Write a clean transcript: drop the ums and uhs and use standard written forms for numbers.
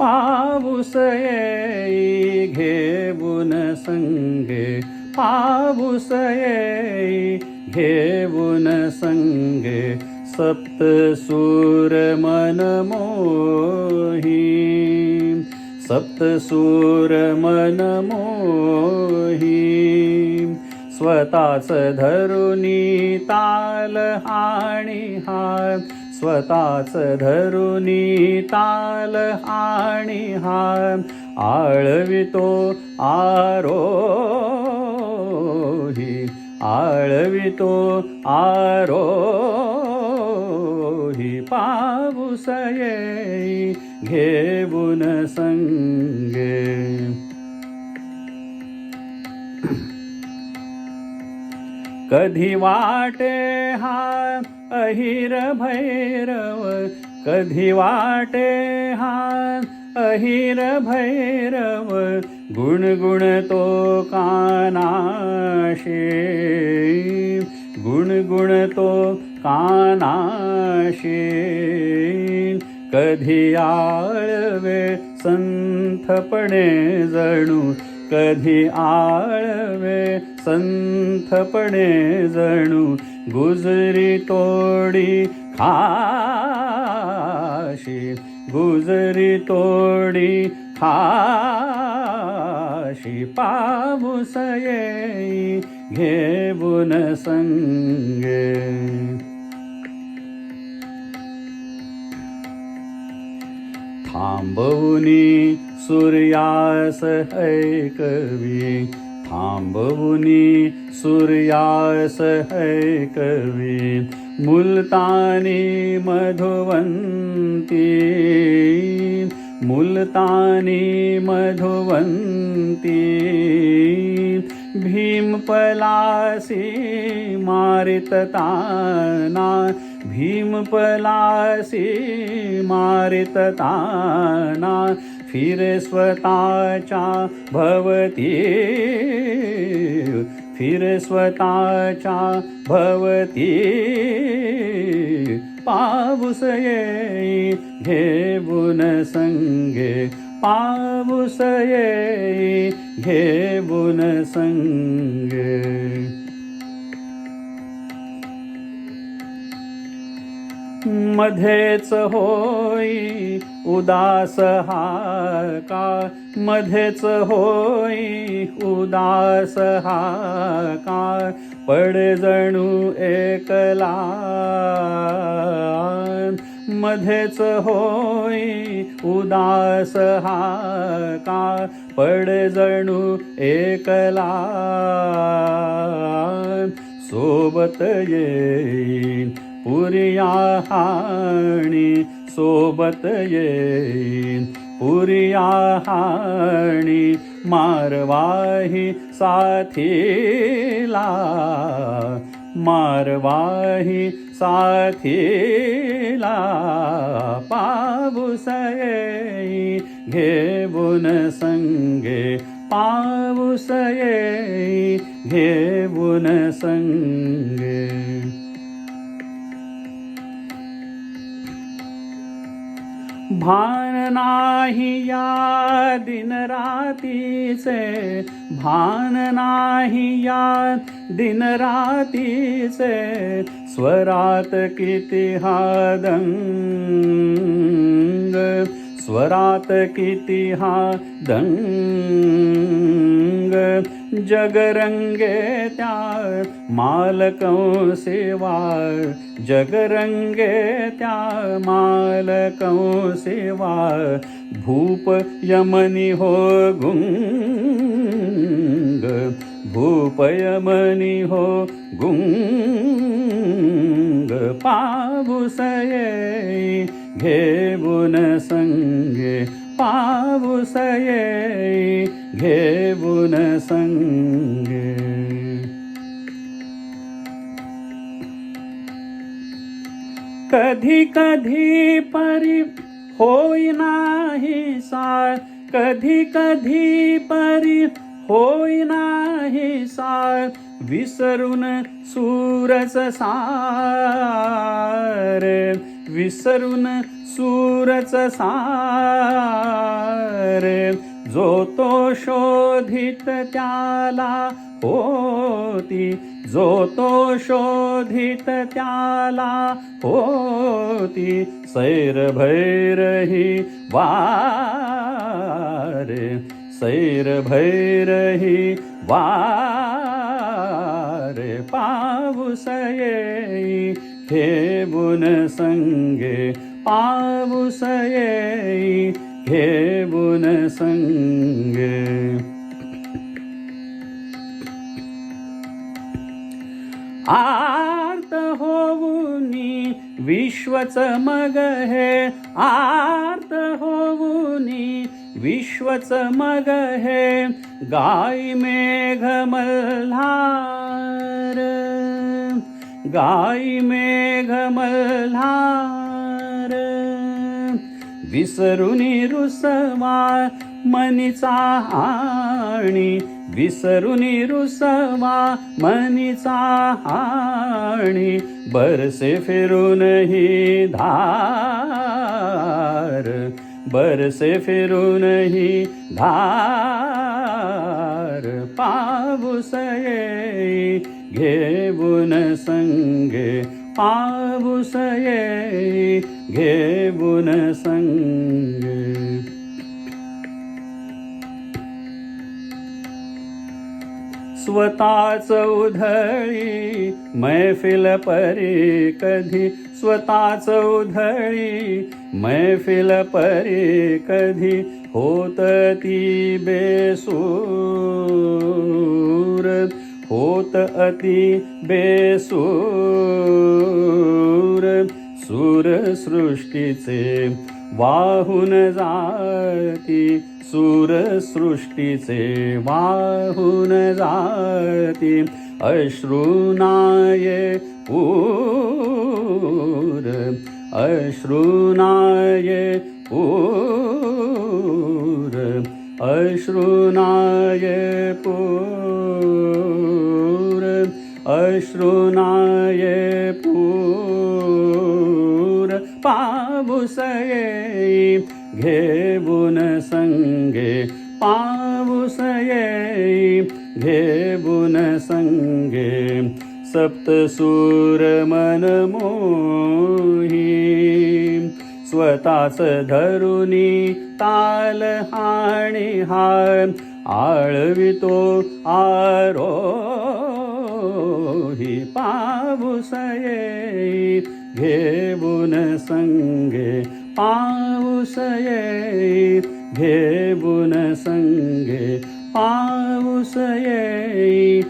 पाऊस येई घेऊन संगे, पाऊस येई घेऊन संगे, सप्तसूर मन मोही, सप्तसूर मन मोही. स्वतःच धरुनी ताल आणि हार, स्वतःच धरुनी ताल आणि हार, आळवितो आरोही, आळवितो आरोही. पाऊस येई घेऊन संगे. कधी वाटे हा अहिर भैरव, कधी वाटे हा अहिर भैरव, गुणगुणतो कानाशी, गुणगुणतो कानाशी. कधी आळवे संथपणे जणू, कधी आळवे संथपणे जणू, गुजरी तोडी खाशी, गुजरी तोडी खाशी. पाऊस येई घेऊन संगे. थांबवुनी सूर्यास ऐकवी, थांबवुनी सूर्यास ऐकवी, मुलतानी मधुवंती, मुलतानी मधुवंती. भीमपलासी मारित ताना, भीमपलासी मारित ताना, फिरे स्वतःच्या भवती, फिरे स्वतःच्या भवती. पाऊस येई घेऊन संगे, पाऊस येई घेऊन संगे. मध्येच होई उदास हा काळ, मध्येच होई उदास हा काळ, पडे जणू एकला. मध्येच होई उदास हा काळ, पडे जणू एकला. सोबत येईन पुरिया हाणी, सोबत येईन पुरिया हाणी, मारवाही साथीला, मारवाही साथीला. पाऊस येई घेऊन संगे, पाऊस येई घेऊन संगे. भान नाही या दिन रातीचे, भान नाही या दिन रातीचे, स्वरात किती हा दंग, स्वरात किती हा दंग. जगरंगे त्या मालकं सेवा, जगरंगे त्या मालकं सेवा. भूप यमनी हो गुंग, भूप यमनी हो गुंग. पाऊस येई घेऊन संगे, पाऊस येई घेऊन संगे. कधी कधी परी होई नाही साळ, कधी कधी परी होई नाही साळ. विसरून सूरज सार, विसरून सूरच सार, जो तो शोधित त्याला होती, जो तो शोधित त्याला होती, सैर भैरही वार, सैर भैरही वार, पाऊस येई घेऊन संगे, पाऊस येई घेऊन संगे. आर्त होऊनी विश्वच मग हे, आर्त होऊनी विश्वच मग हे, गाई मेघ मल्हार, गाई मेघ मल्हार, विसरुनी रुसवा मनीचा आणि, विसरुनी रुसवा मनीचा आणि, बरसे फिरूनही धार, बरसे फिरूनही धार, पाऊस येई घेऊन संगे, पाऊस येई घेऊन संगे. स्वतःच उधळी मैफिल परी कधी, स्वतःच उधळी मैफिल परी कधी, होत ती बेसूर, होत अति बेसूर, सूर सृष्टीचे वाहून जाती, सूर सृष्टीचे वाहून जाती, अश्रुनाय पूर, अश्रुनाय पूर, अश्रुनाय पूर, अश्रुनाय पूर, पाऊस येई घेऊन संगे, पाऊस येई घेऊन संगे, सप्तसूर मनमोही, स्वतःच धरुनी ताल हाणी हाय, आळवितो आरोही, पाऊस येई घेऊन संगे, पाऊस येई घेऊन संगे, पाऊस येई